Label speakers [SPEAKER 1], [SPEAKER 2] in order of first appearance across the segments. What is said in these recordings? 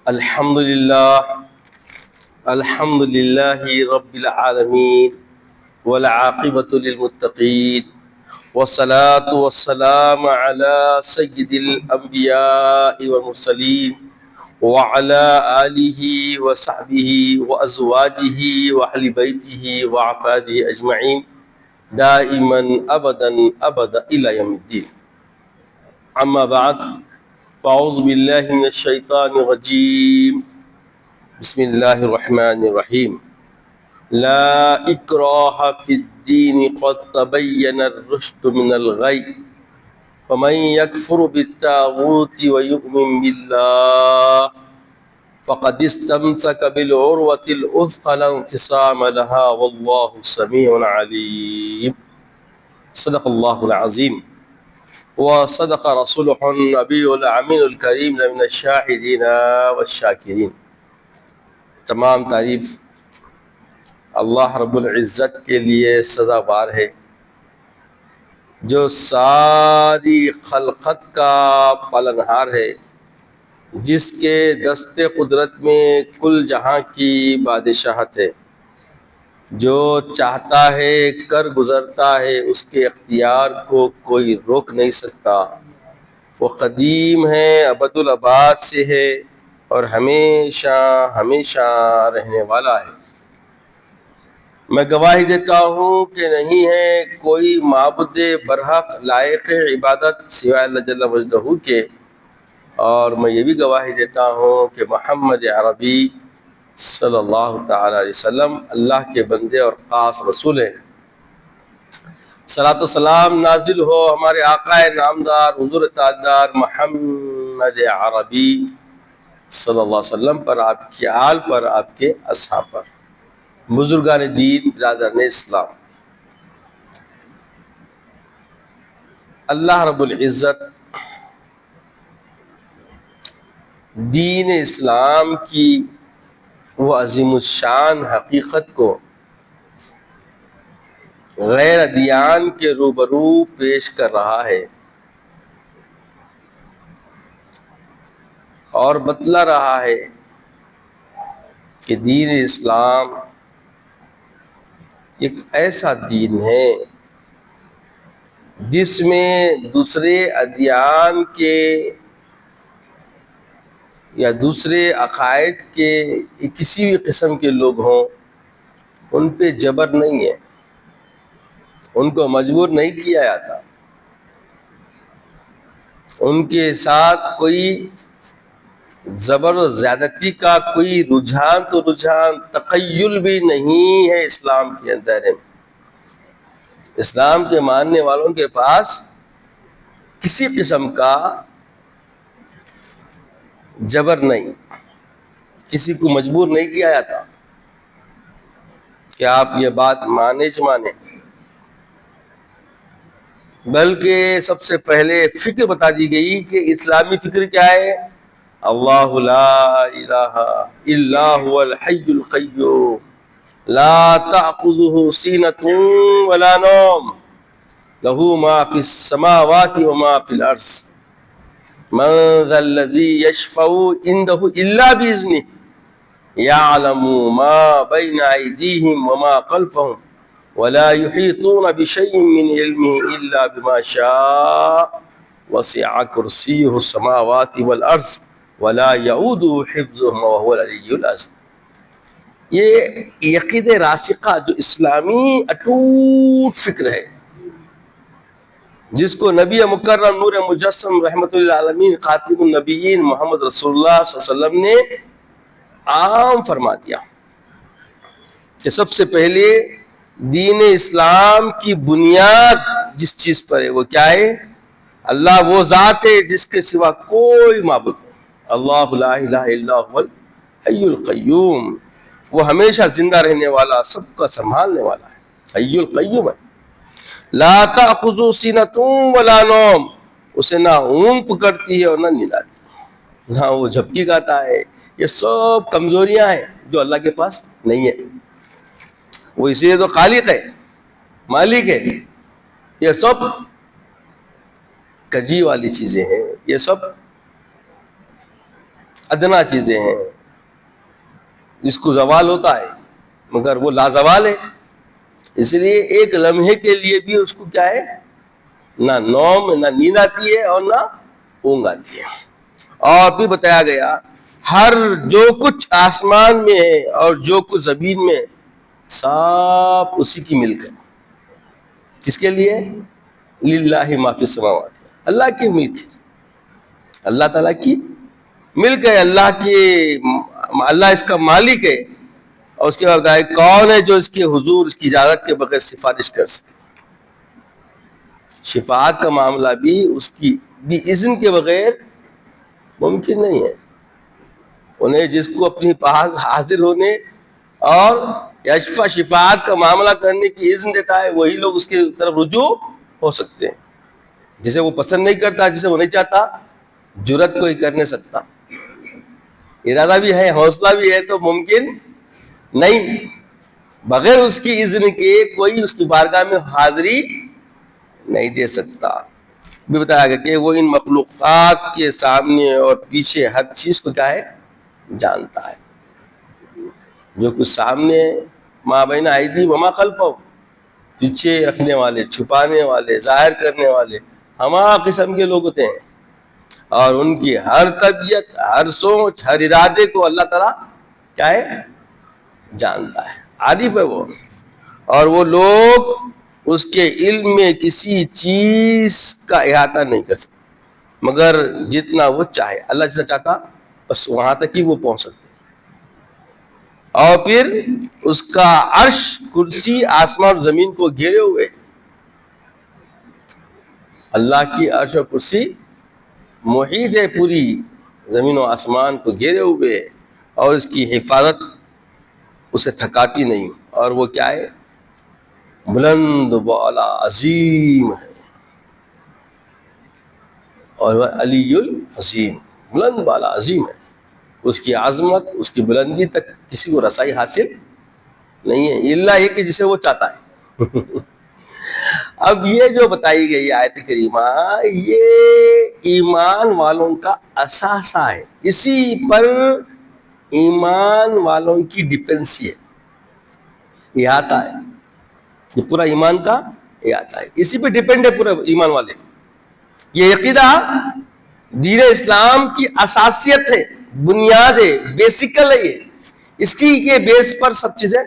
[SPEAKER 1] الحمد للہ رب العالمین والعاقبۃ للمتقین والصلاة والسلام علی سید الانبیاء والمرسلین وعلی آلہ وصحبہ وازواجہ واہل بیتہ وعفادہ اجمعین دائما ابدا الی یوم الدین. اما بعد فاعوذ باللہ من الشیطان الرجیم. بسم اللہ الرحمن الرحیم. لا اکراہ فی الدین قد تبین الرشد من الغی فمن یکفر بالطاغوت ویؤمن باللہ فقد استمسک بالعروۃ الوثقی لا انفصام لها واللہ سمیع علیم. صدق اللہ العظیم وصدق رسولہ النبی الامین الکریم من الشاہدین والشاکرین. تمام تعریف اللہ رب العزت کے لیے سزاوار ہے جو ساری خلقت کا پالنہار ہے، جس کے دست قدرت میں کل جہاں کی بادشاہت ہے. جو چاہتا ہے کر گزرتا ہے، اس کے اختیار کو کوئی روک نہیں سکتا. وہ قدیم ہے، ابد الآباد سے ہے اور ہمیشہ ہمیشہ رہنے والا ہے. میں گواہی دیتا ہوں کہ نہیں ہے کوئی معبود برحق لائق عبادت سوائے اللہ جل وجلہ کے، اور میں یہ بھی گواہی دیتا ہوں کہ محمد عربی صلی اللہ تعالی علیہ وسلم اللہ کے بندے اور خاص رسول ہیں. صلاۃ و سلام نازل ہو ہمارے آقا نامدار حضور تاجدار محمد عربی صلی اللہ علیہ وسلم پر، آپ کے آل پر، آپ کے اصحاب پر. بزرگان دین، برادران اسلام، اللہ رب العزت دین اسلام کی وہ عظیم الشان حقیقت کو غیر ادیان کے روبرو پیش کر رہا ہے اور بتلا رہا ہے کہ دین اسلام ایک ایسا دین ہے جس میں دوسرے ادیان کے یا دوسرے عقائد کے کسی بھی قسم کے لوگ ہوں، ان پہ جبر نہیں ہے، ان کو مجبور نہیں کیا جاتا، ان کے ساتھ کوئی زبر و زیادتی کا کوئی رجحان تقیل بھی نہیں ہے. اسلام کے اندر اسلام کے ماننے والوں کے پاس کسی قسم کا جبر نہیں، کسی کو مجبور نہیں کیا جاتا کہ آپ یہ بات مانیں. بلکہ سب سے پہلے فکر بتا دی گئی کہ اسلامی فکر کیا ہے. اللہ لا الہ الا هو الحی القیوم لا تأخذہ سینۃ ولا نوم لہ ما فی السماوات وما فی الارض من ذا الذی یشفع عندہ الا بإذنہ یعلم ما بین ایدیہم وما خلفہم ولا یحیطون بشیء من علمہ الا بما شاء وسع کرسیہ السماوات والارض ولا یعودہ حفظہما وہو العلی العظیم. یہ یقین راسخہ جو اسلامی اٹوٹ فکر ہے، جس کو نبی مکرم نور مجسم رحمت للعالمین خاتم النبیین محمد رسول اللہ صلی اللہ علیہ وسلم نے عام فرما دیا کہ سب سے پہلے دین اسلام کی بنیاد جس چیز پر ہے وہ کیا ہے؟ اللہ وہ ذات ہے جس کے سوا کوئی معبود نہیں. اللہ لا الہ الا هو الحی القیوم، وہ ہمیشہ زندہ رہنے والا، سب کا سنبھالنے والا ہے، حی القیوم ہے. لا تأخذہ سینۃ ولا نوم، اسے نہ اونگ پکڑتی ہے اور نہ نیند آتی، نہ وہ جھپکی کھاتا ہے. یہ سب کمزوریاں ہیں جو اللہ کے پاس نہیں ہے. وہ اسی لیے تو خالق ہے، مالک ہے. یہ سب کجی والی چیزیں ہیں، یہ سب ادنا چیزیں ہیں جس کو زوال ہوتا ہے مگر وہ لازوال ہے. اس لیے ایک لمحے کے لیے بھی اس کو کیا ہے، نہ نوم، نہ نیند آتی ہے اور نہ اونگ آتی ہے. اور پھر بتایا گیا ہر جو کچھ آسمان میں ہے اور جو کچھ زمین میں سب اسی کی ملک ہے. کس کے لیے؟ للہ ما فی السماوات، اللہ کی ملک ہے، اللہ تعالیٰ کی ملک ہے، اللہ اس کا مالک ہے. اور اس کے بعد بتایا کون ہے جو اس کے حضور اس کی اجازت کے بغیر سفارش کر سکے. شفاعت کا معاملہ بھی اس کی بھی اذن کے بغیر ممکن نہیں ہے. انہیں جس کو اپنی پاس حاضر ہونے اور یشفع شفاعت کا معاملہ کرنے کی اذن دیتا ہے وہی لوگ اس کی طرف رجوع ہو سکتے ہیں. جسے وہ پسند نہیں کرتا، جسے وہ نہیں چاہتا، جرت کوئی کر نہیں سکتا. ارادہ بھی ہے، حوصلہ بھی ہے تو ممکن نہیں. بغیر اس کی اذن کے کوئی اس کی بارگاہ میں حاضری نہیں دے سکتا. بھی بتایا گیا کہ وہ ان مخلوقات کے سامنے اور پیچھے ہر چیز کو کیا ہے، جانتا ہے. جو کچھ سامنے ما بین ایدیہم وما خلفہم، پیچھے رکھنے والے، چھپانے والے، ظاہر کرنے والے ہما قسم کے لوگ ہوتے ہیں. اور ان کی ہر طبیعت، ہر سوچ، ہر ارادے کو اللہ تعالیٰ کیا ہے، جانتا ہے، عارف ہے وہ. اور وہ لوگ اس کے علم میں کسی چیز کا احاطہ نہیں کر سکتے مگر جتنا وہ چاہے. اللہ جتنا چاہتا بس وہاں تک ہی وہ پہنچ سکتے. اور پھر اس کا عرش، کرسی آسمان اور زمین کو گھیرے ہوئے. اللہ کی عرش اور کرسی محیط ہے، پوری زمین و آسمان کو گھیرے ہوئے، اور اس کی حفاظت اسے تھکاتی نہیں. اور وہ کیا ہے، بلند بالا عظیم ہے. اور وہ علی العظیم، بلند بالا عظیم ہے. اس کی عظمت، اس کی بلندی تک کسی کو رسائی حاصل نہیں ہے الا یہ کہ جسے وہ چاہتا ہے. اب یہ جو بتائی گئی آیت کریمہ یہ ایمان والوں کا اثاثہ ہے. اسی پر ایمان والوں کی ڈپینڈنسی ہے، احاطہ ہے. یہ پورا ایمان کا احاطہ ہے، اسی پہ ڈپینڈ ہے پورا ایمان والے. یہ عقیدہ دین اسلام کی اساسیت ہے، بنیاد ہے، بیسیکل ہے. یہ اس کی کے بیس پر سب چیزیں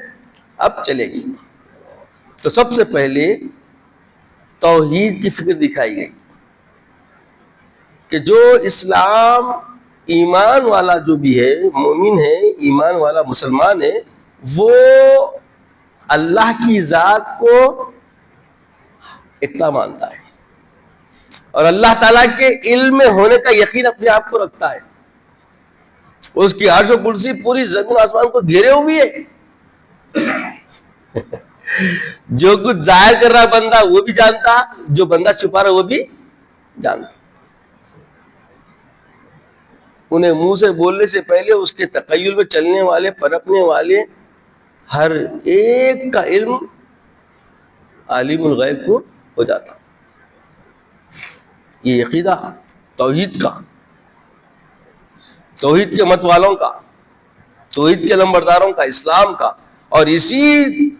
[SPEAKER 1] اب چلے گی. تو سب سے پہلے توحید کی فکر دکھائی گئی کہ جو اسلام ایمان والا جو بھی ہے، مومن ہے، ایمان والا مسلمان ہے، وہ اللہ کی ذات کو اتنا مانتا ہے اور اللہ تعالیٰ کے علم میں ہونے کا یقین اپنے آپ کو رکھتا ہے. اس کی عرش و کرسی پوری زمین آسمان کو گھیرے ہوئی ہے. جو کچھ ظاہر کر رہا بندہ وہ بھی جانتا، جو بندہ چھپا رہا وہ بھی جانتا. انہیں منہ سے بولنے سے پہلے اس کے تخیل میں چلنے والے، پنپنے والے ہر ایک کا علم عالم الغیب کو ہو جاتا. یہ عقیدہ توحید کا، توحید کے مت والوں کا، توحید کے لمبرداروں کا، اسلام کا. اور اسی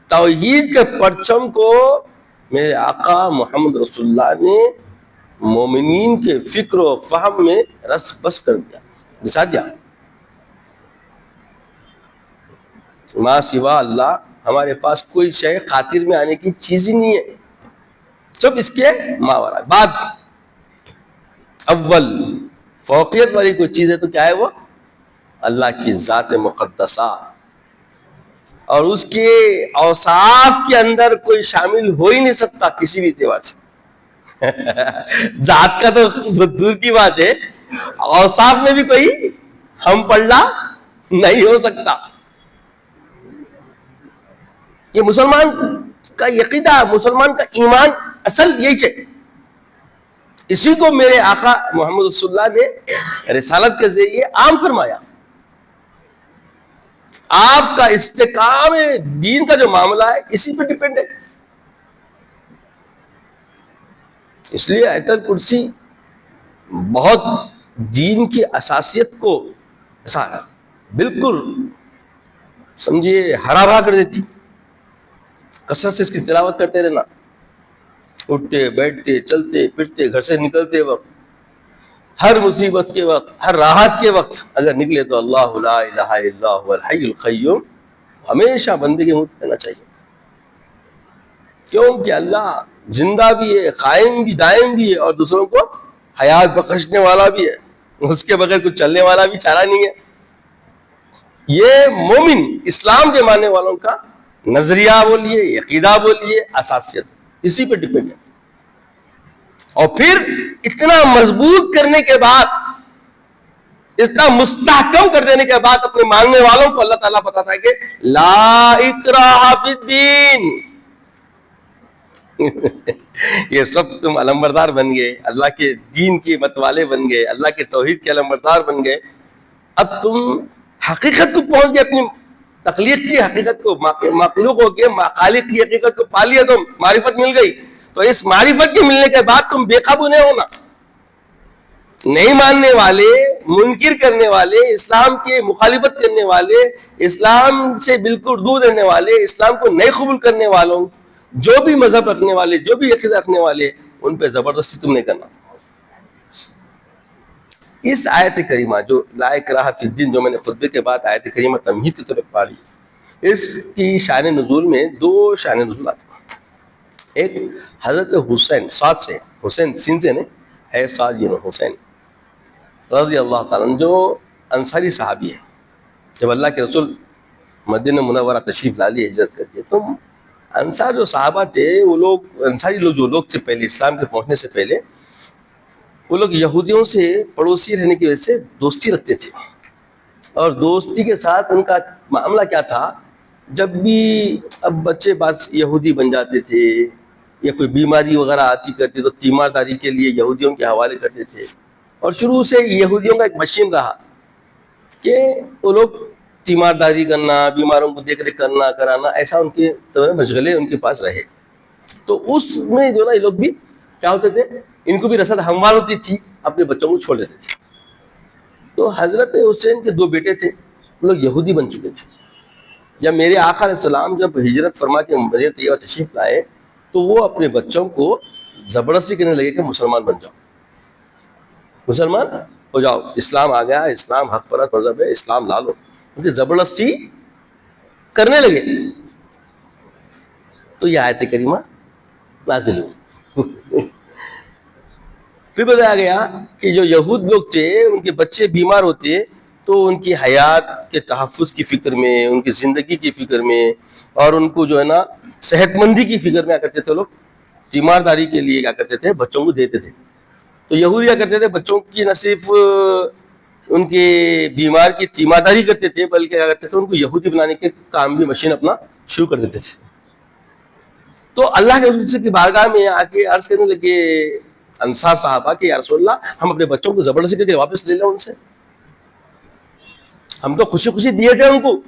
[SPEAKER 1] توحید کے پرچم کو میرے آقا محمد رسول اللہ نے مومنین کے فکر و فہم میں رس بس کر دیا، بسا دیا. ماں سوا اللہ ہمارے پاس کوئی شے خاطر میں آنے کی چیز ہی نہیں ہے، سب اس کے ماورا. بعد اول فوقیت والی کوئی چیز ہے تو کیا ہے وہ؟ اللہ کی ذات مقدسہ. اور اس کے اوصاف کے اندر کوئی شامل ہو ہی نہیں سکتا کسی بھی اعتبار سے. ذات کا تو دور کی بات ہے، اوصاف میں بھی کوئی ہم پلہ نہیں ہو سکتا. یہ مسلمان کا عقیدہ، مسلمان کا ایمان اصل یہی ہے. اسی کو میرے آقا محمد رسول اللہ نے رسالت کے ذریعے عام فرمایا. آپ کا استحکام دین کا جو معاملہ ہے اسی پہ ڈیپینڈ ہے. اس لیے آیت الکرسی بہت دین کی اساسیت کو ایسا بالکل سمجھیے ہرا بھرا کر دیتی. کثرت سے اس کی تلاوت کرتے رہنا، اٹھتے بیٹھتے چلتے پھرتے گھر سے نکلتے وقت، ہر مصیبت کے وقت، ہر راحت کے وقت اگر نکلے تو اللہ لا الہ الا هو الحی القیوم ہمیشہ بندے کے منہ میں کہنا چاہیے. کیوں کہ اللہ زندہ بھی ہے، قائم بھی، دائم بھی ہے، اور دوسروں کو حیات بخشنے والا بھی ہے. اس کے بغیر کچھ چلنے والا بھی چارہ نہیں ہے. یہ مومن اسلام کے ماننے والوں کا نظریہ بولیے، عقیدہ بولیے، اساسیت اسی پہ ڈپینڈ ہے. اور پھر اتنا مضبوط کرنے کے بعد، اتنا مستحکم کر دینے کے بعد اپنے ماننے والوں کو اللہ تعالیٰ بتاتا ہے کہ لا اکراہ فی الدین. یہ سب تم علمبردار بن گئے، اللہ کے دین کے متوالے بن گئے، اللہ کے توحید کے علمبردار بن گئے. اب تم حقیقت کو پہنچ گئے، اپنی تخلیق کی حقیقت کو، مخلوق ہو کے خالق کی حقیقت کو پا لیا، تم معرفت مل گئی. تو اس معرفت کے ملنے کے بعد تم بے قابو نہیں ہونا. نہیں ماننے والے، منکر کرنے والے، اسلام کے مخالفت کرنے والے، اسلام سے بالکل دور رہنے والے، اسلام کو نہیں قبول کرنے والوں، جو بھی مذہب رکھنے والے، جو بھی عقیدہ رکھنے والے، ان پہ زبردستی تم نہیں کرنا. اس آیت کریمہ جو لا اکراہ فی الدین، جو میں نے خطبے کے بعد آیت کریمہ تمہید کے طور پہ پڑھی، اس کی شان نزول میں دو شان نزول آتے ہیں. ایک حضرت حسین، سعد سے، حسین سین سے نہیں ہے، سعد یہ حسین رضی اللہ تعالیٰ عنہ، جو انصاری صحابی ہے. جب اللہ کے رسول مدینہ منورہ تشریف لا لیے ہجرت کر کے، تو انصار جو صحابہ تھے، وہ لوگ انصاری لوگ جو لوگ تھے پہلے اسلام کے پہنچنے سے پہلے، وہ لوگ یہودیوں سے پڑوسی رہنے کی وجہ سے دوستی رکھتے تھے. اور دوستی کے ساتھ ان کا معاملہ کیا تھا، جب بھی اب بچے بعض یہودی بن جاتے تھے یا کوئی بیماری وغیرہ آتی کرتی تو تیمارداری کے لیے یہودیوں کے حوالے کرتے تھے. اور شروع سے یہودیوں کا ایک مشین رہا کہ وہ لوگ تیمارداری کرنا، بیماروں کو دیکھ ریکھ کرنا، کرانا، ایسا ان کے مشغلے ان کے پاس رہے. تو اس میں جو نا یہ لوگ بھی کیا ہوتے تھے، ان کو بھی رسد ہموار ہوتی تھی، اپنے بچوں کو چھوڑ دیتے تھے. تو حضرت حسین کے دو بیٹے تھے، وہ لوگ یہودی بن چکے تھے. جب میرے آقا علیہ السلام جب ہجرت فرما کے مدینہ طیبہ تشریف لائے، تو وہ اپنے بچوں کو زبردستی کرنے لگے کہ مسلمان بن جاؤ، مسلمان ہو جاؤ، اسلام آ گیا، اسلام حق پرست مذہب ہے، اسلام لا لو. مجھے زبردستی کرنے لگے. تو یہ آیت کریمہ نازل ہوئی. پھر بتایا گیا کہ جو یہود لوگ تھے، ان کے بچے بیمار ہوتے تو ان کی حیات کے تحفظ کی فکر میں، ان کی زندگی کی فکر میں، اور ان کو جو ہے نا صحت مندی کی فکر میں کیا کرتے تھے، لوگ تیمارداری کے لیے کیا کرتے تھے، بچوں کو دیتے تھے. تو یہود کیا کرتے تھے، بچوں کی نہ صرف ان کے بیمار کی تیمارداری کرتے تھے، بلکہ کیا کرتے تھے، ان کو یہودی بنانے کے کام بھی مشین اپنا شروع کر دیتے تھے. تو اللہ کے رسول کی بارگاہ میں آ کے عرض کرنے لگے انصار صحابہ کہ یا رسول اللہ، ہم اپنے بچوں کو زبردستی کر کے واپس لے لیں ان سے. ہم تو خوشی خوشی دیے تھے ان کو،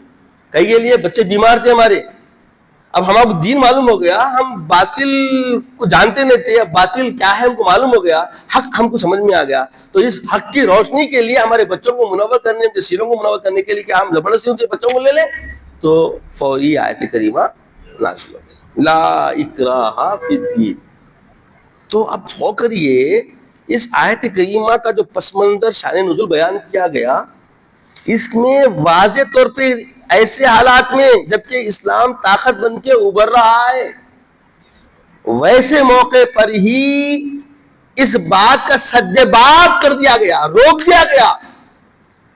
[SPEAKER 1] کئی کے لیے بچے بیمار تھے ہمارے. اب ہمارا دین معلوم ہو گیا، ہم باطل کو جانتے نہیں تھے، اب باطل کیا ہے ہم کو معلوم ہو گیا، حق ہم کو سمجھ میں آ گیا. تو اس حق کی روشنی کے لیے ہمارے بچوں کو منور کرنے، ان کے سیروں کو منور کرنے کے لیے کہ ہم زبردستی ان سے بچوں کو لے لیں. تو فوری آیت کریمہ نازل ہو گئی، لا اکراہ فی الدین. تو اب ہو کر یہ اس آیت کریمہ کا جو پس منظر شان نزول بیان کیا گیا، اس میں واضح طور پہ ایسے حالات میں جبکہ اسلام طاقت بن کے ابھر رہا ہے، ویسے موقع پر ہی اس بات کا سد باب کر دیا گیا، روک دیا گیا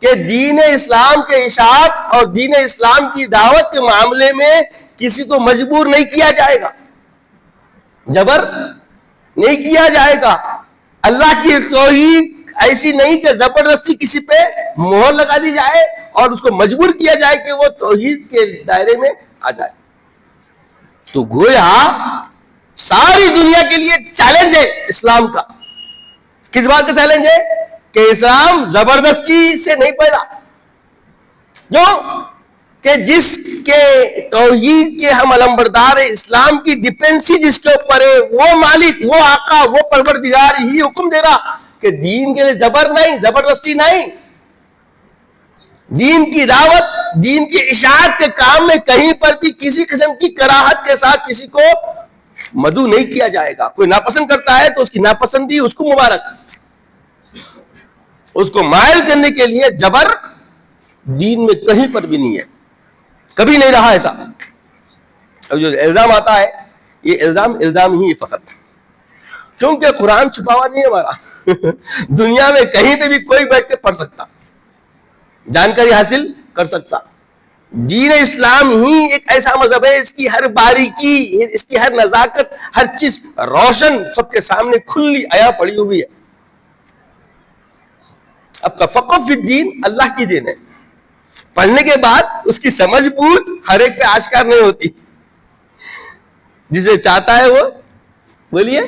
[SPEAKER 1] کہ دین اسلام کے اشاعت اور دین اسلام کی دعوت کے معاملے میں کسی کو مجبور نہیں کیا جائے گا، جبر نہیں کیا جائے گا. اللہ کی توحید ایسی نہیں کہ زبردستی کسی پہ مہر لگا دی جائے اور اس کو مجبور کیا جائے کہ وہ توحید کے دائرے میں آ جائے. تو گویا ساری دنیا کے لیے چیلنج ہے اسلام کا. کس بات کا چیلنج ہے؟ کہ اسلام زبردستی سے نہیں پیدا، جو کہ جس کے توحید کے ہم علمبردار ہیں، اسلام کی ڈیپینڈنسی جس کے اوپر ہے، وہ مالک، وہ آقا، وہ پروردگار ہی حکم دے رہا کہ دین کے لیے زبر نہیں، زبردستی نہیں. دین کی دعوت، دین کی اشاعت کے کام میں کہیں پر بھی کسی قسم کی کراہت کے ساتھ کسی کو مدعو نہیں کیا جائے گا. کوئی ناپسند کرتا ہے تو اس کی ناپسندی اس کو مبارک. اس کو مائل کرنے کے لیے جبر دین میں کہیں پر بھی نہیں ہے، کبھی نہیں رہا ایسا. اب جو الزام آتا ہے یہ الزام ہی ہے فقط، کیونکہ قرآن چھپا ہوا نہیں ہے ہمارا. دنیا میں کہیں پہ بھی کوئی بیٹھ کے پڑھ سکتا، جانکاری حاصل کر سکتا. دین اسلام ہی ایک ایسا مذہب ہے، اس کی ہر باریکی، اس کی ہر نزاکت، ہر چیز روشن سب کے سامنے کھلی عیاں پڑی ہوئی ہے. اب تفقہ فی الدین اللہ کی دین ہے. پڑھنے کے بعد اس کی سمجھ بوجھ ہر ایک پہ آشکار نہیں ہوتی. جسے چاہتا ہے وہ بولیے،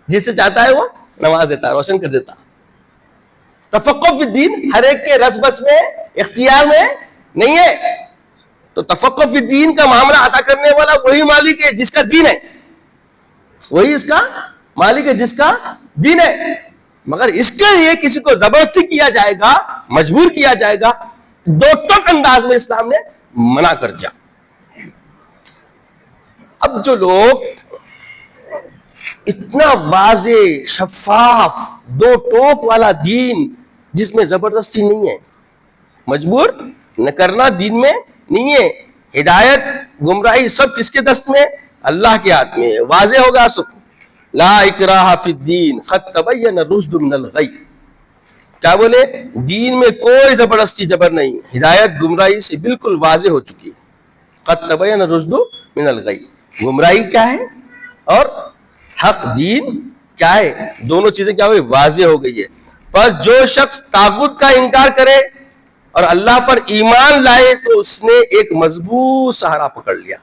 [SPEAKER 1] جسے چاہتا ہے وہ نواز دیتا، روشن کر دیتا. تفقہ فی الدین ہر ایک کے رس بس میں، اختیار میں نہیں ہے. تو تفقہ فی الدین کا معاملہ عطا کرنے والا وہی مالک ہے جس کا دین ہے، وہی اس کا مالک ہے جس کا دین ہے. مگر اس کے لیے کسی کو زبردستی کیا جائے گا، مجبور کیا جائے گا، دو ٹوک انداز میں اسلام نے منع کر دیا. اب جو لوگ اتنا واضح، شفاف، دو ٹوک والا دین جس میں زبردستی نہیں ہے، مجبور نہ کرنا دین میں نہیں ہے، ہدایت گمراہی سب کس کے دست میں؟ اللہ کے ہاتھ میں. واضح ہوگا سب. لا اکراہ فی الدین قد تبین الرشد من الغی. کیا بولے؟ دین میں کوئی زبردستی جبر نہیں، ہدایت گمراہی سے بالکل واضح ہو چکی ہے. قد تبین الرشد من الغی. گمراہی کیا ہے اور حق دین کیا ہے، دونوں چیزیں کیا ہوئی؟ واضح ہو گئی ہے. پس جو شخص طاغوت کا انکار کرے اور اللہ پر ایمان لائے تو اس نے ایک مضبوط سہارا پکڑ لیا.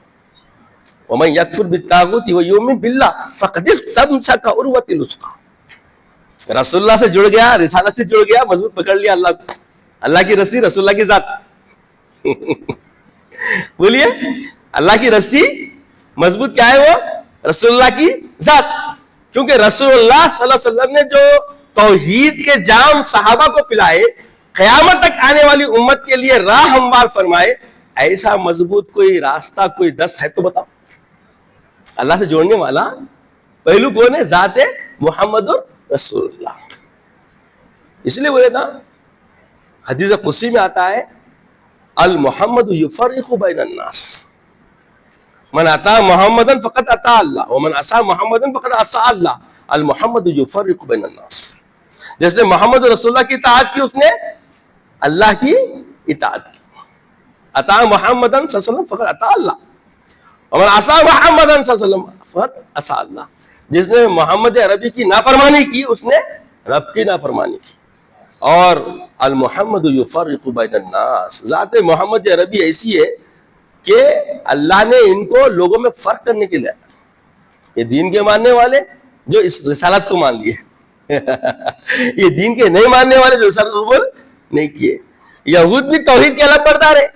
[SPEAKER 1] وَمَن يَكْفُرْ بِالطَّاغُوتِ وَيُؤْمِنْ بِاللَّهِ فَقَدِ اسْتَمْسَكَ بِالْعُرْوَةِ الْوُثْقَىٰ. رسول اللہ سے جڑ گیا، رسالت سے جڑ گیا، مضبوط پکڑ لیا اللہ کی رسی، رسول اللہ کی ذات. بولیے، اللہ کی رسی مضبوط کیا ہے؟ وہ رسول اللہ کی ذات. کیونکہ رسول اللہ صلی اللہ علیہ وسلم نے جو توحید کے جام صحابہ کو پلائے، قیامت تک آنے والی امت کے لیے راہ ہموار فرمائے، ایسا مضبوط کوئی راستہ، کوئی دست ہے تو بتاؤ. اللہ سے جوڑنے والا پہلو کون ہے؟ ذات محمد رسول اللہ. اس لیے بولے نا، حدیث قدسی میں آتا ہے المحمد یفرق بین الناس، من اطاع محمدن فقط اطاع اللہ ومن عصى محمدن فقط عصى اللہ. المحمد یفرق بین الناس. جس نے محمد رسول اللہ کی اطاعت کی اس نے اللہ کی اطاعت کی. اطاع محمدن صلی اللہ علیہ وسلم فقط اطاع اللہ ومن عصى محمدن صلی اللہ علیہ وسلم فقط عصى اللہ. جس نے محمد عربی کی نافرمانی کی اس نے رب کی نافرمانی کی. اور المحمد یفرق بین الناس، ذات محمد عربی ایسی ہے کہ اللہ نے ان کو لوگوں میں فرق کرنے کے لیے، یہ دین کے ماننے والے جو اس رسالت کو مان لیے، یہ دین کے نہیں ماننے والے جو رسالت قبول نہیں کیے. یہود بھی توحید کے الگ بردار ہے.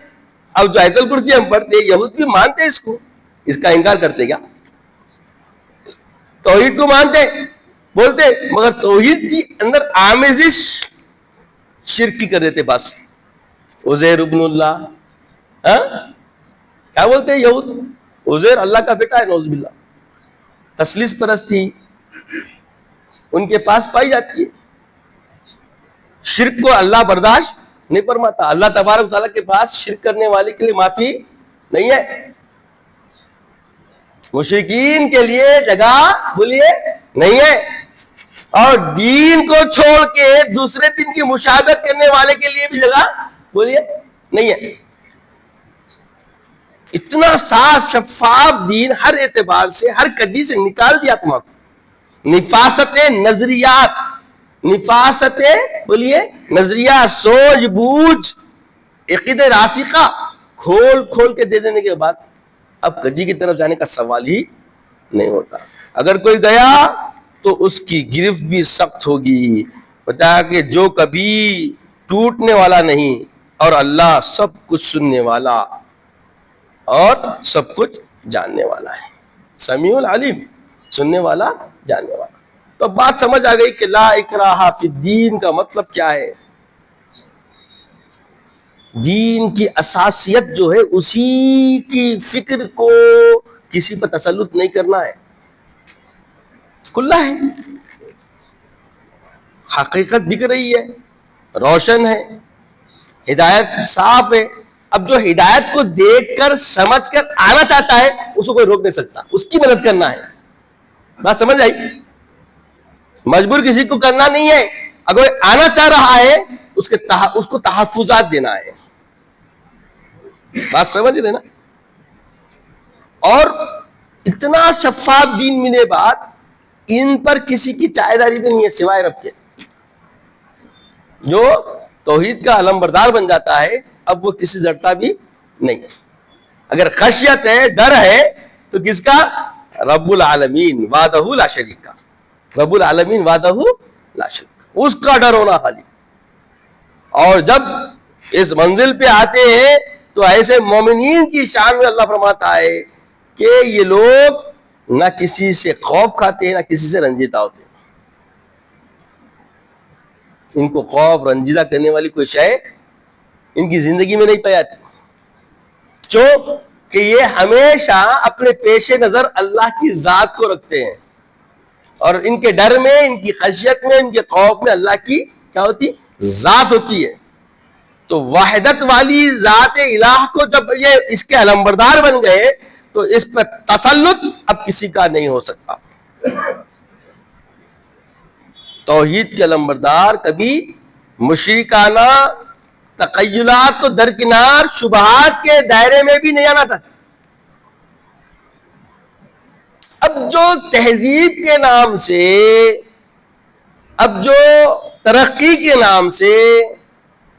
[SPEAKER 1] اب جو آیت الکرسی ہم پڑھتے ہیں، یہود بھی مانتے اس کو، اس کا انکار کرتے کیا؟ توحید کو مانتے، بولتے، مگر توحید کی اندر آمیزش شرک کی کر دیتے. بس عزیر ابن اللہ، کیا بولتے ہیں یہود؟ عزیر اللہ کا بیٹا ہے، نعوذ باللہ. تثلیث پرستی ان کے پاس پائی جاتی ہے. شرک کو اللہ برداشت نہیں فرماتا. اللہ تبارک تعالیٰ کے پاس شرک کرنے والے کے لیے معافی نہیں ہے. مشرکین کے لیے جگہ بولیے نہیں ہے. اور دین کو چھوڑ کے دوسرے دین کی مشابہت کرنے والے کے لیے بھی جگہ بولیے نہیں ہے. اتنا صاف شفاف دین ہر اعتبار سے، ہر کجی سے نکال دیا تمہارا. نفاست نظریات، نفاست بولیے نظریہ، سوچ بوجھ، عقید راسخہ کھول کھول کے دے دینے کے بعد اب کجی کی طرف جانے کا سوال ہی نہیں ہوتا. اگر کوئی گیا تو اس کی گرفت بھی سخت ہوگی. بتایا کہ جو کبھی ٹوٹنے والا نہیں اور اللہ سب کچھ سننے والا اور سب کچھ جاننے والا ہے. سمیع العلیم، سننے والا، جاننے والا. تو بات سمجھ آ گئی کہ لا اکراہ فی الدین کا مطلب کیا ہے. دین کی اساسیت جو ہے اسی کی فکر کو کسی پر تسلط نہیں کرنا ہے. کھلا ہے, حقیقت دکھ رہی ہے, روشن ہے, ہدایت صاف ہے. اب جو ہدایت کو دیکھ کر سمجھ کر آنا چاہتا ہے اس کو کوئی روک نہیں سکتا, اس کی مدد کرنا ہے. بات سمجھ آئی؟ مجبور کسی کو کرنا نہیں ہے. اگر آنا چاہ رہا ہے اس کو تحفظات دینا ہے. بات سمجھ رہے نا؟ اور اتنا شفاف دین ملے بعد ان پر کسی کی چائےداری بھی نہیں ہے سوائے رب کے. جو توحید کا علمبردار بن جاتا ہے اب وہ کسی ڈرتا بھی نہیں. اگر خشیت ہے, ڈر ہے, تو کس کا؟ رب العالمین وحدہ لا شریک کا. رب العالمین وحدہ لا شریک, اس کا ڈر ہونا خالی. اور جب اس منزل پہ آتے ہیں تو ایسے مومنین کی شان میں اللہ فرماتا ہے کہ یہ لوگ نہ کسی سے خوف کھاتے ہیں نہ کسی سے رنجیدہ ہوتے ہیں. ان کو خوف رنجیدہ کرنے والی کوئی شے ان کی زندگی میں نہیں پائی جاتی. کیوں کہ یہ ہمیشہ اپنے پیش نظر اللہ کی ذات کو رکھتے ہیں, اور ان کے ڈر میں, ان کی خشیت میں, ان کے خوف میں اللہ کی کیا ہوتی؟ ذات ہوتی ہے. تو وحدت والی ذات الہ کو جب یہ اس کے علمبردار بن گئے تو اس پر تسلط اب کسی کا نہیں ہو سکتا. توحید کے علمبردار کبھی مشرکانہ تخیلات کو درکنار شبہات کے دائرے میں بھی نہیں آنا تھا. اب جو تہذیب کے نام سے, اب جو ترقی کے نام سے,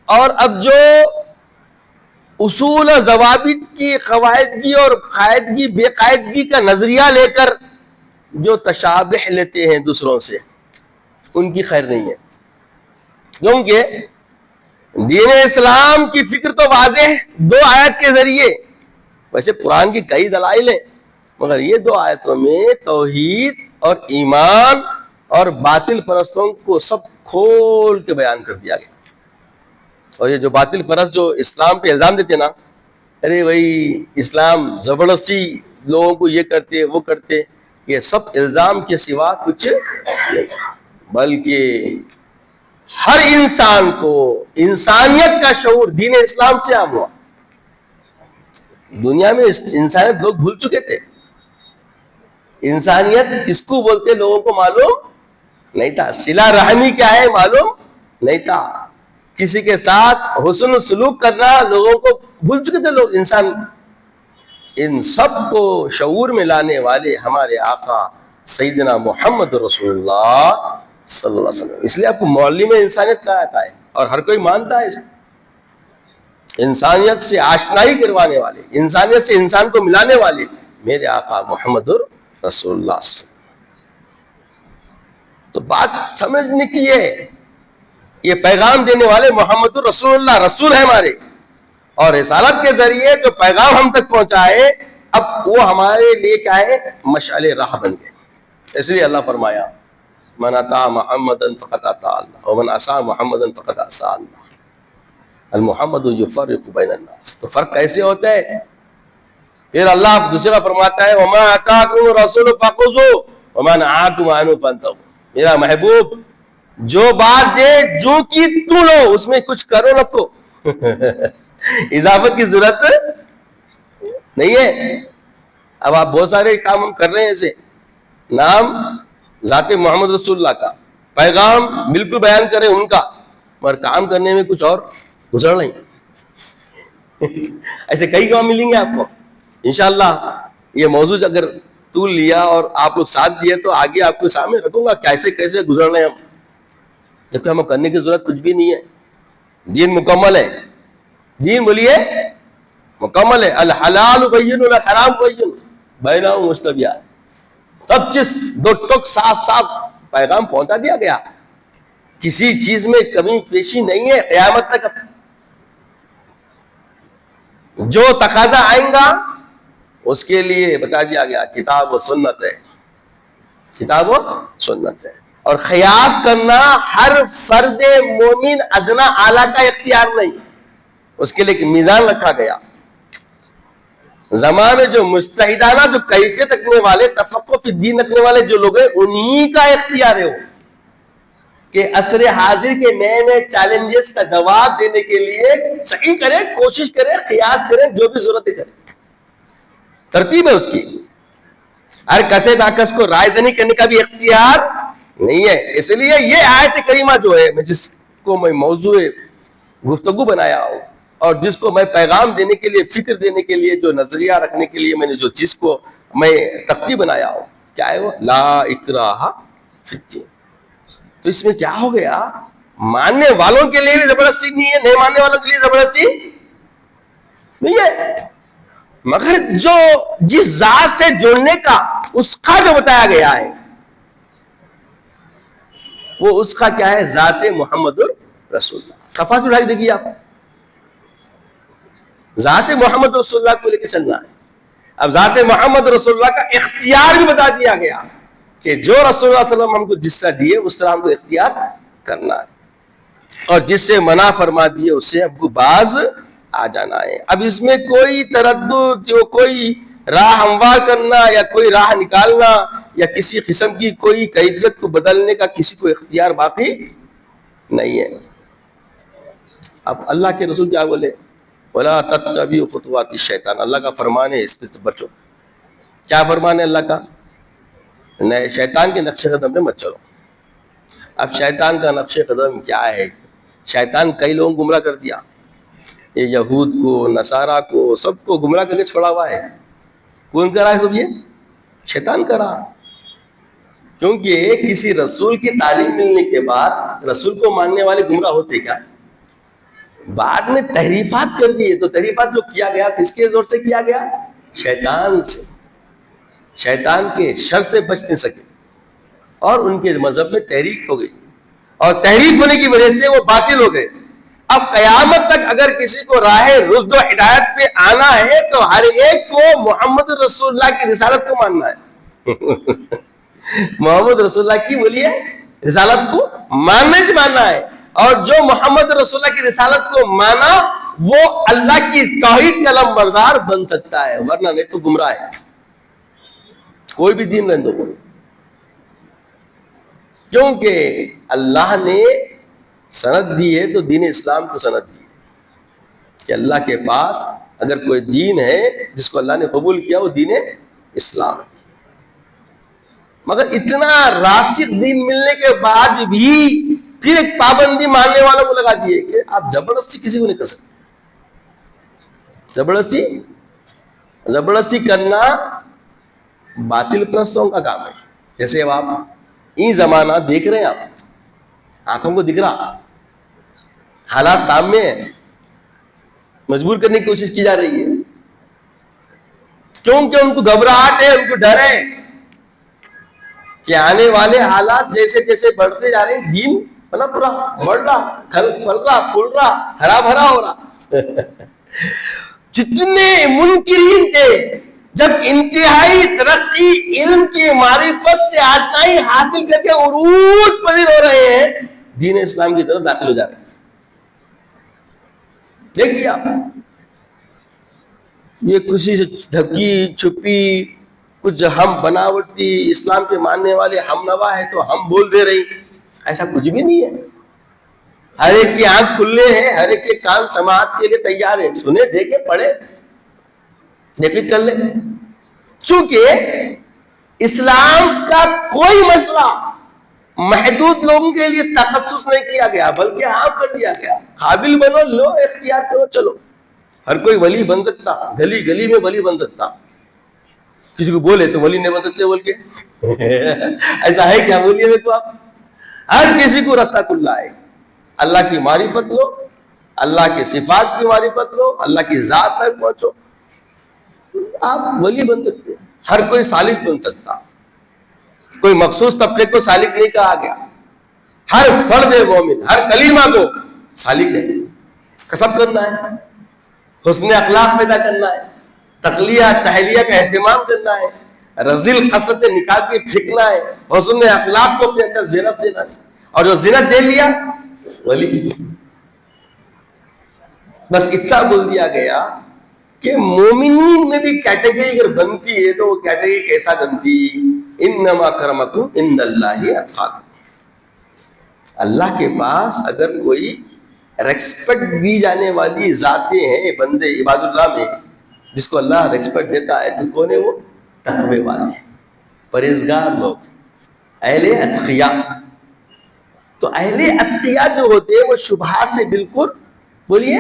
[SPEAKER 1] اور اب جو اصول و ضوابط کی قواعدگی اور قاعدگی بے قاعدگی کا نظریہ لے کر جو تشابہ لیتے ہیں دوسروں سے, ان کی خیر نہیں ہے. کیونکہ دین اسلام کی فکر تو واضح 2 آیت کے ذریعے, ویسے قرآن کی کئی دلائل ہیں, مگر یہ 2 آیتوں میں توحید اور ایمان اور باطل پرستوں کو سب کھول کے بیان کر دیا گیا. اور یہ جو باطل پرست جو اسلام پہ الزام دیتے نا, ارے بھائی اسلام زبردستی لوگوں کو یہ کرتے وہ کرتے, یہ سب الزام کے سوا کچھ نہیں, بلکہ ہر انسان کو انسانیت کا شعور دین اسلام سے عام ہوا. دنیا میں انسانیت لوگ بھول چکے تھے. انسانیت کس کو بولتے لوگوں کو معلوم نہیں تھا. صلہ رحمی کیا ہے معلوم نہیں تھا. کسی کے ساتھ حسن سلوک کرنا لوگوں کو بھول چکے تھے لوگ. انسان ان سب کو شعور میں لانے والے ہمارے آقا سیدنا محمد رسول اللہ صلی اللہ علیہ وسلم. اس لیے آپ کو معلم انسانیت کہا جاتا ہے, اور ہر کوئی مانتا ہے. انسانیت سے آشنائی کروانے والے, انسانیت سے انسان کو ملانے والے میرے آقا محمد رسول اللہ صلی اللہ علیہ وسلم. تو بات سمجھنے کی ہے, یہ پیغام دینے والے محمد رسول اللہ رسول ہے ہمارے, اور رسالت کے ذریعے جو پیغام ہم تک پہنچائے اب وہ ہمارے لیے کیا ہے؟ مشعل راہ بن گئے. اس لیے اللہ فرمایا من اطاع محمدا فقد اطاع اللہ ومن عصى محمدا فقد عصى اللہ. المحمد یفرق بین الناس. تو فرق کیسے ہوتا ہے؟ پھر اللہ دوسرا فرماتا ہے وما آتاکم الرسول فخذوه وما نهاکم عنه فانتهوا. میرا محبوب جو بات دے جو کی تو لو, اس میں کچھ کرو نہ تو. اضافت کی ضرورت نہیں ہے. اب آپ بہت سارے کام ہم کر رہے ہیں ایسے, نام ذات محمد رسول اللہ کا, پیغام بالکل بیان کریں ان کا, مگر کام کرنے میں کچھ اور گزر نہیں. ایسے کئی کام ملیں گے آپ کو انشاءاللہ. یہ موضوع اگر طول لیا اور آپ لوگ ساتھ دیے تو آگے آپ کو سامنے رکھوں گا کیسے کیسے گزر رہے ہیں ہم, جبکہ ہمیں کرنے کی ضرورت کچھ بھی نہیں ہے. دین مکمل ہے. دین بولیے مکمل ہے. الحلال بین والحرام بین بینہم مشتبہات. سب چیز 2 ٹوک صاف صاف پیغام پہنچا دیا گیا. کسی چیز میں کمی پیشی نہیں ہے. قیامت تک جو تقاضا آئیں گا اس کے لیے بتا دیا گیا کتاب و سنت ہے. کتاب و سنت ہے. اور قیاس کرنا ہر فرد مومن ادنا اعلیٰ کا اختیار نہیں. اس کے لیے ایک میزان رکھا گیا. زمانے میں جو مجتہدانہ جو کیفیت رکھنے والے، تفقہ فی الدین رکھنے والے جو لوگ ہیں، انہی کا اختیار ہے وہ کہ عصر حاضر کے نئے نئے چیلنجز کا جواب دینے کے لیے صحیح کرے، کوشش کرے، قیاس کرے، جو بھی ضرورت ہے کرے. ترتیب ہے اس کی. ہر کسے ناکس کو رائے دہی کرنے کا بھی اختیار نہیں ہے. اس لیے یہ آیت کریمہ جو ہے، جس کو میں موضوع گفتگو بنایا ہوں اور جس کو میں پیغام دینے کے لیے، فکر دینے کے لیے، جو نظریہ رکھنے کے لیے میں نے جو چیز کو میں تختی بنایا ہوں، کیا ہے وہ؟ لا اکراہ فی الدین. تو اس میں کیا ہو گیا؟ ماننے والوں کے لیے بھی زبردستی نہیں ہے، نہیں ماننے والوں کے لیے زبردستی نہیں ہے، مگر جو جس ذات سے جڑنے کا اس کا جو بتایا گیا ہے وہ اس کا کیا ہے؟ ذات محمد رسول اللہ. صفحہ سے اٹھائی دیکھیے آپ، ذات محمد رسول اللہ کو لے کے چلنا ہے. اب ذات محمد رسول اللہ کا اختیار بھی بتا دیا گیا کہ جو رسول اللہ صلی اللہ علیہ وسلم ہم کو جس طرح دیے اس طرح ہم کو اختیار کرنا ہے، اور جس سے منع فرما دیے اس سے ہم کو باز آ جانا ہے. اب اس میں کوئی تردد، جو کوئی راہ ہموار کرنا یا کوئی راہ نکالنا یا کسی قسم کی کوئی کیفیت کو بدلنے کا کسی کو اختیار باقی نہیں ہے. اب اللہ کے رسول کیا بولے؟ وَلَا تَتَّبِعُوا خُطُوَاتِ الشَّيْطَانِ. اللہ کا فرمان ہے، اس پہ بچو. کیا فرمان ہے اللہ کا؟ نہیں، شیطان کے نقش قدم پہ مت چلو. اب شیطان کا نقش قدم کیا ہے؟ شیطان کئی لوگوں کو گمراہ کر دیا، یہ یہود کو، نصارہ کو، سب کو گمراہ کر کے چھوڑا ہوا ہے. کون کرا ہے سب؟ یہ شیطان کرا. کیونکہ کسی رسول کی تعلیم ملنے کے بعد رسول کو ماننے والے گمراہ ہوتے کیا؟ بعد میں تحریفات کر دیے. تو تحریفات جو کیا گیا کس کے زور سے کیا گیا؟ شیطان سے. شیطان کے شر سے بچ نہیں سکے اور ان کے مذہب میں تحریف ہو گئی، اور تحریف ہونے کی وجہ سے وہ باطل ہو گئے. اب قیامت تک اگر کسی کو راہ رشد و ہدایت پہ آنا ہے تو ہر ایک کو محمد رسول اللہ کی رسالت کو ماننا ہے. محمد رسول اللہ کی بولیے رسالت کو ماننے سے ماننا ہے. اور جو محمد رسول اللہ کی رسالت کو مانا وہ اللہ کی توحید کا علم بردار بن سکتا ہے، ورنہ نہیں تو گمراہ ہے. کوئی بھی دین رہنے دو، کیونکہ اللہ نے سند دی ہے تو دین اسلام کو سند دی ہے کہ اللہ کے پاس اگر کوئی دین ہے جس کو اللہ نے قبول کیا وہ دین اسلام ہے. مگر اتنا راسخ دین ملنے کے بعد بھی پھر ایک پابندی ماننے والوں کو لگا دیے کہ آپ زبردستی کسی کو نہیں کر سکتے. زبردستی کرنا باطل پرستوں کا کام ہے. جیسے اب آپ یہ زمانہ دیکھ رہے ہیں، آپ آنکھوں کو دکھ رہا، حالات سامنے ہیں، مجبور کرنے کی کوشش کی جا رہی ہے. کیونکہ ان کو گھبراہٹ ہے، ان کو ڈر ہے کہ آنے والے حالات جیسے جیسے بڑھتے جا رہے ہیں، دین پلپ رہا، بڑھ رہا، پھل رہا، پھول رہا، ہرا بھرا ہو رہا. جتنے منکرین تھے جب انتہائی ترقی علم کی معرفت سے آشنائی حاصل کر کے عروج پذیر ہو رہے ہیں، دین اسلام کی طرف داخل ہو جا رہے ہیں. دیکھیے آپ، یہ کسی سے ڈھکی چھپی کچھ ہم بناوٹی اسلام کے ماننے والے ہم نوا ہے تو ہم بول دے رہی، ایسا کچھ بھی نہیں ہے. ہر ایک کی آنکھ کھلے ہیں، ہر ایک کے کان سماعت کے لیے تیار ہیں. سنے، دیکھیں، پڑھے، نقل کر لیں. چونکہ اسلام کا کوئی مسئلہ محدود لوگوں کے لیے تخصص نہیں کیا گیا بلکہ عام کر دیا گیا. قابل بنو، لو، اختیار کرو، چلو. ہر کوئی ولی بن سکتا، گلی گلی میں ولی بن سکتا. کسی کو بولے تو ولی نہیں بن سکتے بول کے ایسا ہے کیا؟ بولیے میرے کو آپ. ہر کسی کو راستہ کھلا ہے. اللہ کی معرفت لو، اللہ کے صفات کی معرفت لو، اللہ کی ذات تک پہنچو، آپ ولی بن سکتے ہیں. ہر کوئی سالک بن سکتا. کوئی مخصوص طبقے کو سالک نہیں کہا گیا. ہر فرد مومن، ہر کلیمہ کو سالک ہے. کسب کرنا ہے، حسن اخلاق پیدا کرنا ہے، تقلیہ تحلیہ کا اہتمام کرنا ہے، رذیل خصلت نکال کے پھینکنا ہے، حسن اخلاق کو اپنے اندر زینت دینا ہے. اور جو زینت دے لیا ولی. بس اتنا بول دیا گیا کہ مومنین میں بھی کیٹیگری اگر بنتی ہے تو وہ کیٹیگری کیسا بنتی؟ انما کرمکم عند اللہ اتقاکم. اللہ کے پاس اگر کوئی ریسپیکٹ دی جانے والی ذاتیں ہیں بندے عباد اللہ میں جس کو اللہ ریسپیکٹ دیتا ہے تو کون ہے وہ؟ تقوی والے پرہیزگار لوگ، اہل اتقیاء. تو اہل اتقیاء جو ہوتے ہیں وہ شبہات سے بالکل بولیے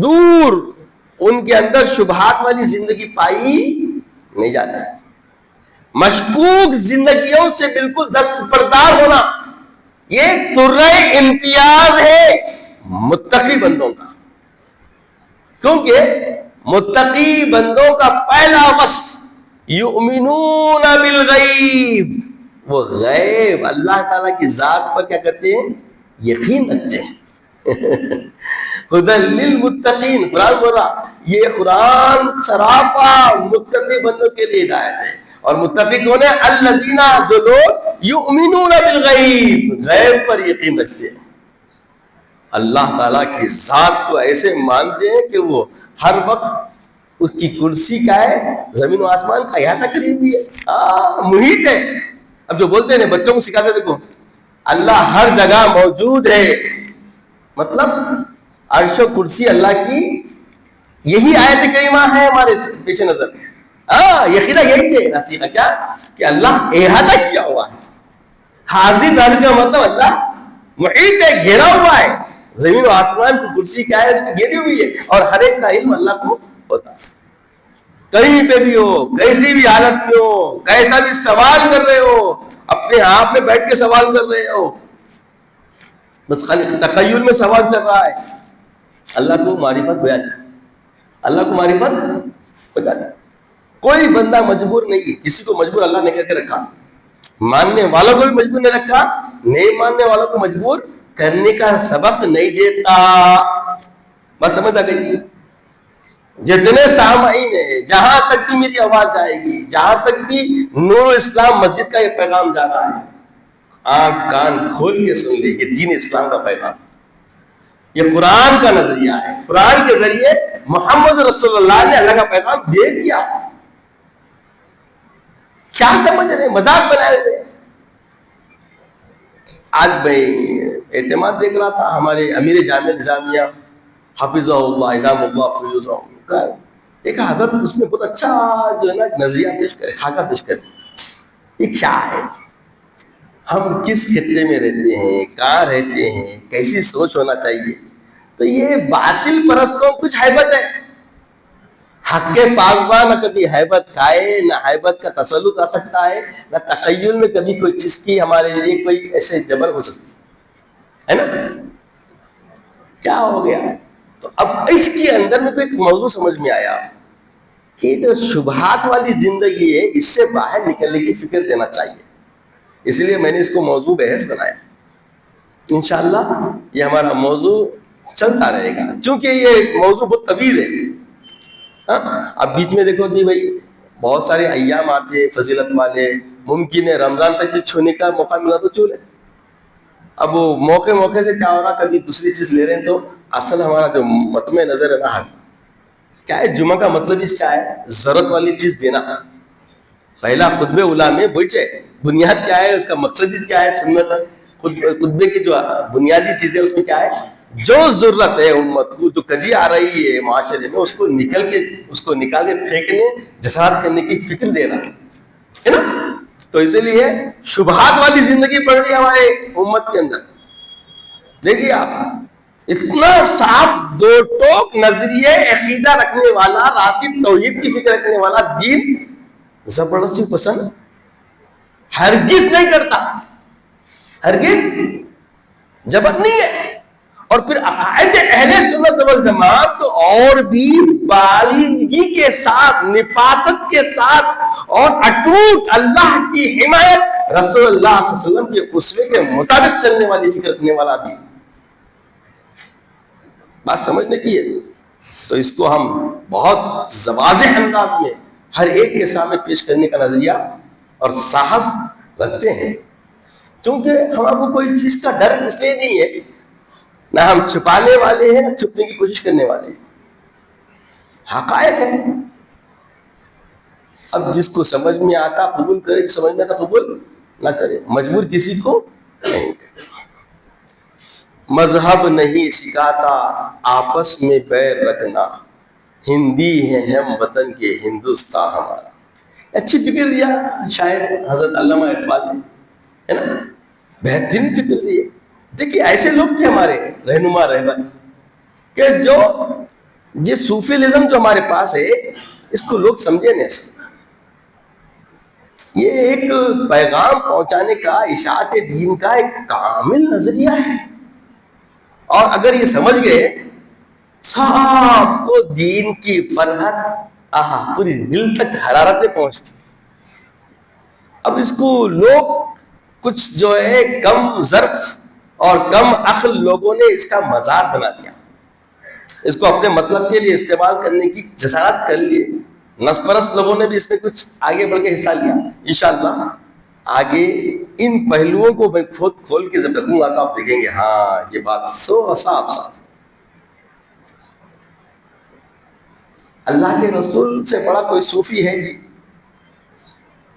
[SPEAKER 1] دور، ان کے اندر شبہات والی زندگی پائی نہیں جاتی. مشکوک زندگیوں سے بالکل دستبردار ہونا یہ طرہ امتیاز ہے متقی بندوں کا. کیونکہ متقی بندوں کا پہلا وصف یؤمنون بالغیب، وہ غیب اللہ تعالیٰ کی ذات پر کیا کرتے ہیں؟ یقین رکھتے ہیں. ہدی للمتقین، قرآن بول رہا یہ قرآن سراپا متقی بندوں کے لیے ہدایت ہے. اور متقی کون ہے؟ الذین، جو لوگ یؤمنون بالغیب، غیب پر یقین رکھتے ہیں، اللہ تعالیٰ کی ذات کو ایسے مانتے ہیں کہ وہ ہر وقت اس کی کرسی کیا ہے؟ زمین و آسمان کا احاطہ کری ہوئی ہے، محیط ہے. اب جو بولتے ہیں بچوں کو سکھاتے دیکھو اللہ ہر جگہ موجود ہے، مطلب عرش و کرسی اللہ کی، یہی آیت کریمہ ہے ہمارے پیش نظر. یقینہ یہی ہے نصیحہ کیا کہ اللہ احاطہ کیا ہوا ہے. حاضر ناظر کا مطلب اللہ محیط ہے، گھیرا ہوا ہے. زمین و آسمان کی کرسی کیا ہے؟ اس کی گھیری ہوئی ہے، اور ہر ایک کا علم اللہ کو ہوتا ہے. کہیں پہ بھی ہو، کیسی بھی حالت میں ہو، کیسا بھی سوال کر رہے ہو، اپنے آپ میں بیٹھ کے سوال کر رہے ہو، بس خالی تخیل میں سوال چل رہا ہے، اللہ کو معرفت ہو جاتی، اللہ کو معرفت ہو جاتی. کوئی بندہ مجبور نہیں، کسی کو مجبور اللہ نے کر کے رکھا. ماننے والوں کو بھی مجبور نہیں رکھا، نہیں ماننے والوں کو مجبور کرنے کا سبق نہیں دیتا. بس سمجھ آ گئی؟ جتنے سامعین ہیں، جہاں تک بھی میری آواز جائے گی، جہاں تک بھی نور اسلام مسجد کا یہ پیغام جا رہا ہے، آنکھ کان کھول کے سن لے، یہ دین اسلام کا پیغام، یہ قرآن کا نظریہ ہے. قرآن کے ذریعے محمد رسول اللہ نے اللہ کا پیغام دے دیا. کیا سمجھ رہے؟ مذاق بنائے ہوئے. آج میں اعتماد دیکھ رہا تھا، ہمارے امیر جامعہ نظامیہ حافظہ اللہ ادام اللہ فیوزہ، دیکھا حضرت اس میں بہت اچھا جو ہے نا نظریہ پیش کرے، خاکہ پیش کرے. یہ کیا ہے؟ ہم کس خطے میں رہتے ہیں، کہاں رہتے ہیں، کیسی سوچ ہونا چاہیے. تو یہ باطل پرستوں کچھ حیبت ہے. حق کے پاسبان نہ کبھی حیبت کھائے، نہ حیبت کا تسلط آ سکتا ہے، نہ تخیل میں کبھی کوئی چیز کی ہمارے لیے کوئی ایسے جبر ہو سکتی ہے نا. کیا ہو گیا؟ تو اب اس کے اندر میں کوئی ایک موضوع سمجھ میں آیا کہ جو شبہات والی زندگی ہے اس سے باہر نکلنے کی فکر دینا چاہیے. اس لیے میں نے اس کو موضوع بحث بنایا. انشاءاللہ یہ ہمارا موضوع چلتا رہے گا، چونکہ یہ موضوع بہت طویل ہے. اب بیچ میں دیکھو جی بھائی بہت سارے ایام آتے ہیں فضیلت والے، ممکن ہے رمضان تک بھی چھونے کا موقع ملا تو چھو لے. اب وہ موقع سے کیا ہو رہا، کبھی دوسری چیز لے رہے ہیں تو اصل ہمارا جو متمع نظر ہے نا کیا ہے، جمعہ کا مطلب اس کیا ہے؟ ضرورت والی چیز دینا. پہلا خطبہ اولیٰ میں بوجھے بنیاد کیا ہے، اس کا مقصد کیا ہے، سنت خطبے کی جو بنیادی چیزیں اس میں کیا ہے، جو ضرورت ہے امت کو، جو کجی آ رہی ہے معاشرے میں، اس کو نکال کے پھینکنے، جسارت کرنے کی فکر دینا ہے نا. تو اسی لیے شبہات والی زندگی پڑ رہی ہے ہمارے امت کے اندر. دیکھیے آپ اتنا صاف دو ٹوک نظریے عقیدہ رکھنے والا، راشد توحید کی فکر رکھنے والا دین زبردستی پسند ہرگز نہیں کرتا، ہرگز جبر نہیں ہے. اور پھر عقائد اہل سنت والجماعت تو اور بھی بالغی کے ساتھ، نفاست کے ساتھ اور اٹوٹ اللہ کی حمایت، رسول اللہ صلی اللہ علیہ وسلم کے اسوے کے مطابق چلنے والی فکر رکھنے والا بھی. بات سمجھنے کی ہے. تو اس کو ہم بہت واضح انداز میں ہر ایک کے سامنے پیش کرنے کا نظریہ اور ساہس رکھتے ہیں، کیونکہ ہم کو کوئی چیز کا ڈر اس لیے نہیں ہے نہ ہم چھپانے والے ہیں نہ چھپنے کی کوشش کرنے والے ہیں، حقائق ہے. اب جس کو سمجھ میں آتا قبول کرے، سمجھ میں آتا قبول نہ کرے، مجبور کسی کو نہیں کرتا. مذہب نہیں سکھاتا آپس میں بیر رکھنا، ہندی ہیں ہم وطن کے ہندوستان ہمارا. اچھی فکر دیا شاعر حضرت علامہ اقبال نے، ہے نا، بہترین فکر دی. دیکھیے ایسے لوگ تھے ہمارے رہنما رہبر کہ جو جس صوفیزم جو ہمارے پاس ہے اس کو لوگ سمجھے نہیں سکتے. یہ ایک پیغام پہنچانے کا، اشاعت دین کا ایک کامل نظریہ ہے، اور اگر یہ سمجھ گئے سب کو دین کی فرحت پوری دل تک حرارت میں پہنچتی. اب اس کو لوگ کچھ جو ہے کم ظرف اور کم عقل لوگوں نے اس کا مذاق بنا دیا، اس کو اپنے مطلب کے لیے استعمال کرنے کی جسارت کر لیے. نس پرست لوگوں نے بھی اس میں کچھ آگے بڑھ کے حصہ لیا. انشاءاللہ آگے ان پہلوؤں کو میں خود کھول کے جب رکھوں گا تو آپ دیکھیں گے ہاں یہ بات صاف صاف. اللہ کے رسول سے بڑا کوئی صوفی ہے جی؟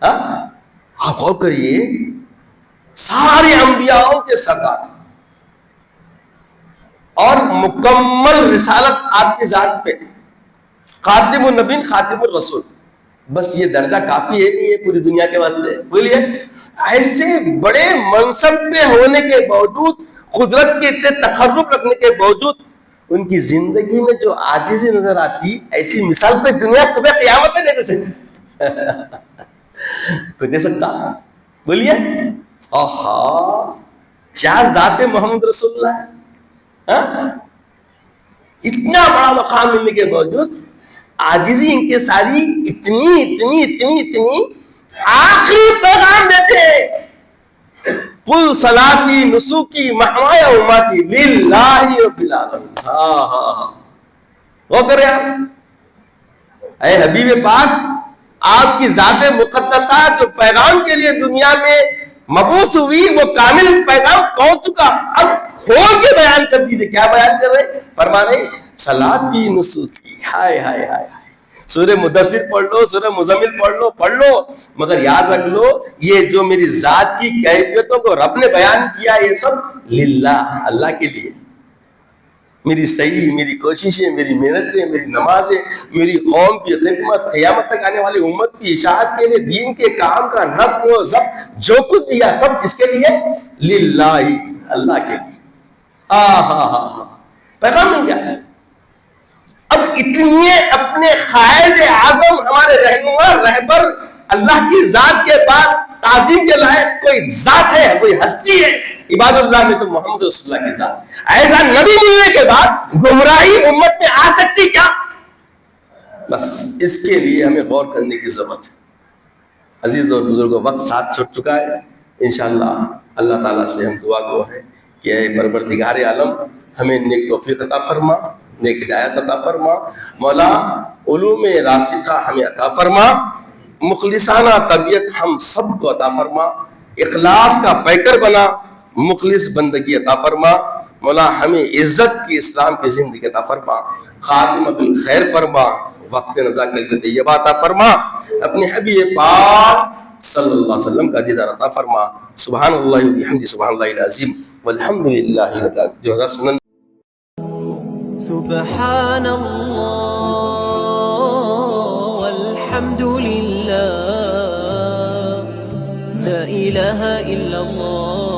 [SPEAKER 1] آپ غور کریے، سارے انبیاءوں کے سردار اور مکمل رسالت آپ کی ذات پہ، خاتم النبیین خاتم الرسول. بس یہ درجہ کافی ہے نہیں ہے پوری دنیا کے واسطے؟ بولیے. ایسے بڑے منصب پہ ہونے کے باوجود، قدرت کے اتنے تقرب رکھنے کے باوجود، ان کی زندگی میں جو عاجزی نظر آتی، ایسی مثال پہ دنیا صبح قیامت میں نہیں دے سکتی. کوئی دے سکتا؟ بولیے. کیا ذات محمد رسول اللہ ہے. اتنا بڑا مقام ملنے کے باوجود عاجزی ان کے ساری اتنی اتنی اتنی اتنی آخری پیغام دیتے، قل صلاتی نسکی محمای امتی للہ رب العالمین. وہ کرے آپ اے حبیب پاک، آپ کی ذات مقدسہ جو پیغام کے لیے دنیا میں مبعوث ہوئی، وہ کامل پیغام پہنچ چکا. اب کھول کے بیان کر دیجیے. کیا بیان کر رہے؟ فرما رہے صلاتی نسکی. ہائے ہائے ہائے، سورہ مدثر پڑھ لو، سورہ مزمل پڑھ لو، مگر یاد رکھ لو یہ جو میری ذات کی کیفیتوں کو رب نے بیان کیا یہ سب للہ، اللہ کے لیے. میری صحیح، میری کوششیں، میری محنتیں، میری نمازیں، میری قوم کی خدمت، قیامت تک آنے والی امت کی اشاعت کے لیے، دین کے کام کا نظم و ضبط جو کچھ دیا سب کس کے لیے؟ للہ، اللہ کے لیے. پیغام مل گیا. اب اتنے اپنے قائد اعظم ہمارے رہنما رہبر اللہ کی ذات کے بعد تعظیم کے لائق کوئی ذات ہے، کوئی ہستی ہے عباد اللہ میں تو محمد رسول اللہ کی ذات. ایسا نبی ملنے کے بعد گمراہی امت میں آ سکتی کیا؟ بس اس کے لیے ہمیں غور کرنے کی ضرورت ہے. عزیز اور بزرگوں، وقت ساتھ چھوٹ چکا ہے. انشاءاللہ اللہ تعالیٰ سے ہم دعا گو ہیں کہ اے پروردگار عالم ہمیں نیک توفیق عطا فرما، نیک ہدایت عطا فرما. مولا علوم راسخہ ہمیں عطا فرما، مخلصانہ طبیعت ہم سب کو عطا فرما، اخلاص کا پیکر بنا، مخلص بندگی عطا فرما. مولا ہمیں عزت کی اسلام کی زندگی عطا فرما، خاتمہ بالخیر فرما، وقت نزاکت طیبہ عطا فرما. اپنے حبیب پاک صلی اللہ علیہ وسلم کا دیدار عطا فرما. سبحان اللہ و بحمدہ، سبحان اللہ العظیم، والحمد للہ رب العالمین.
[SPEAKER 2] سبحان اللہ والحمد للہ، لا الہ الا اللہ.